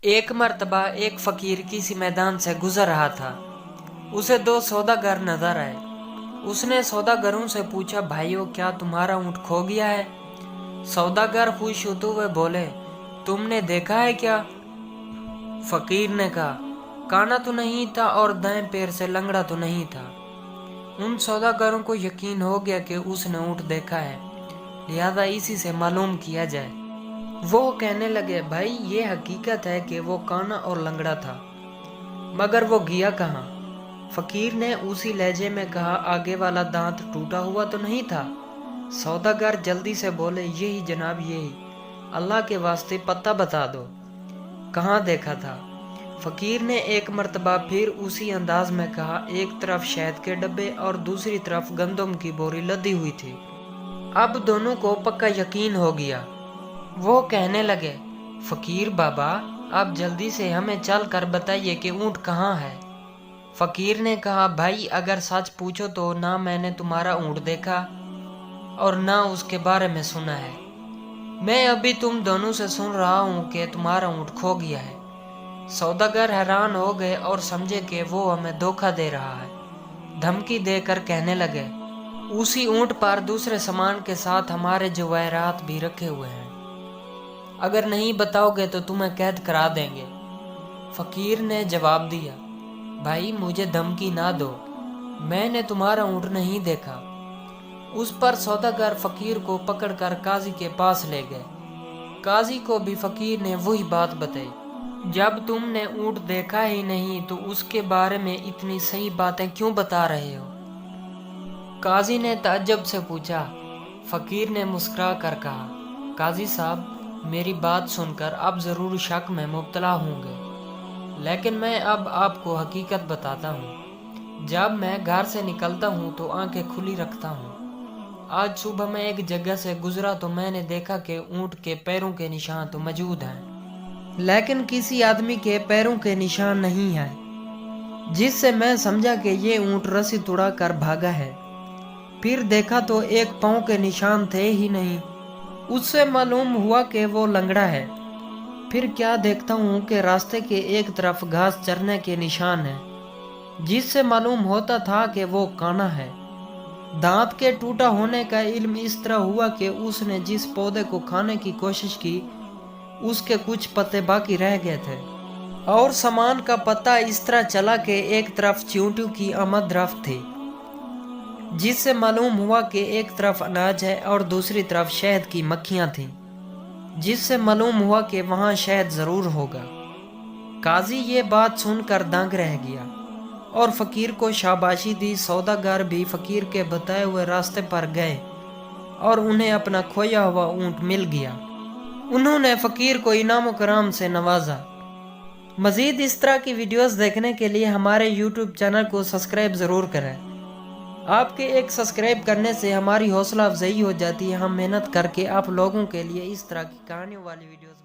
ایک مرتبہ ایک فقیر کسی میدان سے گزر رہا تھا۔ اسے دو سوداگر نظر آئے۔ اس نے سوداگروں سے پوچھا، بھائیو کیا تمہارا اونٹ کھو گیا ہے؟ سوداگر خوش ہوتے ہوئے بولے، تم نے دیکھا ہے کیا؟ فقیر نے کہا، کانا تو نہیں تھا اور دائیں پیر سے لنگڑا تو نہیں تھا۔ ان سوداگروں کو یقین ہو گیا کہ اس نے اونٹ دیکھا ہے، لہذا اسی سے معلوم کیا جائے۔ وہ کہنے لگے، بھائی یہ حقیقت ہے کہ وہ کانا اور لنگڑا تھا، مگر وہ گیا کہاں؟ فقیر نے اسی لہجے میں کہا، آگے والا دانت ٹوٹا ہوا تو نہیں تھا؟ سوداگر جلدی سے بولے، یہی جناب یہی، اللہ کے واسطے پتہ بتا دو، کہاں دیکھا تھا؟ فقیر نے ایک مرتبہ پھر اسی انداز میں کہا، ایک طرف شہد کے ڈبے اور دوسری طرف گندم کی بوری لدی ہوئی تھی۔ اب دونوں کو پکا یقین ہو گیا۔ وہ کہنے لگے، فقیر بابا آپ جلدی سے ہمیں چل کر بتائیے کہ اونٹ کہاں ہے۔ فقیر نے کہا، بھائی اگر سچ پوچھو تو نہ میں نے تمہارا اونٹ دیکھا اور نہ اس کے بارے میں سنا ہے۔ میں ابھی تم دونوں سے سن رہا ہوں کہ تمہارا اونٹ کھو گیا ہے۔ سوداگر حیران ہو گئے اور سمجھے کہ وہ ہمیں دھوکہ دے رہا ہے۔ دھمکی دے کر کہنے لگے، اسی اونٹ پر دوسرے سامان کے ساتھ ہمارے جواہرات بھی رکھے ہوئے ہیں، اگر نہیں بتاؤ گے تو تمہیں قید کرا دیں گے۔ فقیر نے جواب دیا، بھائی مجھے دھمکی نہ دو، میں نے تمہارا اونٹ نہیں دیکھا۔ اس پر سوداگر فقیر کو پکڑ کر قاضی کے پاس لے گئے۔ قاضی کو بھی فقیر نے وہی بات بتائی، جب تم نے اونٹ دیکھا ہی نہیں تو اس کے بارے میں اتنی صحیح باتیں کیوں بتا رہے ہو؟ قاضی نے تعجب سے پوچھا۔ فقیر نے مسکرا کر کہا، قاضی صاحب میری بات سن کر اب ضرور شک میں مبتلا ہوں گے، لیکن میں اب آپ کو حقیقت بتاتا ہوں۔ جب میں گھر سے نکلتا ہوں تو آنکھیں کھلی رکھتا ہوں۔ آج صبح میں ایک جگہ سے گزرا تو میں نے دیکھا کہ اونٹ کے پیروں کے نشان تو موجود ہیں، لیکن کسی آدمی کے پیروں کے نشان نہیں ہیں، جس سے میں سمجھا کہ یہ اونٹ رسی توڑا کر بھاگا ہے۔ پھر دیکھا تو ایک پاؤں کے نشان تھے ہی نہیں، اس سے معلوم ہوا کہ وہ لنگڑا ہے۔ پھر کیا دیکھتا ہوں کہ راستے کے ایک طرف گھاس چرنے کے نشان ہیں، جس سے معلوم ہوتا تھا کہ وہ کانا ہے۔ دانت کے ٹوٹا ہونے کا علم اس طرح ہوا کہ اس نے جس پودے کو کھانے کی کوشش کی اس کے کچھ پتے باقی رہ گئے تھے، اور سامان کا پتہ اس طرح چلا کہ ایک طرف چیونٹیوں کی آمد رفت تھی، جس سے معلوم ہوا کہ ایک طرف اناج ہے اور دوسری طرف شہد کی مکھیاں تھیں، جس سے معلوم ہوا کہ وہاں شہد ضرور ہوگا۔ قاضی یہ بات سن کر دنگ رہ گیا اور فقیر کو شاباشی دی۔ سوداگر بھی فقیر کے بتائے ہوئے راستے پر گئے اور انہیں اپنا کھویا ہوا اونٹ مل گیا۔ انہوں نے فقیر کو انعام و کرام سے نوازا۔ مزید اس طرح کی ویڈیوز دیکھنے کے لیے ہمارے یوٹیوب چینل کو سبسکرائب ضرور کریں۔ آپ کے ایک سبسکرائب کرنے سے ہماری حوصلہ افزائی ہو جاتی ہے، ہم محنت کر کے آپ لوگوں کے لیے اس طرح کی کہانیوں والی ویڈیوز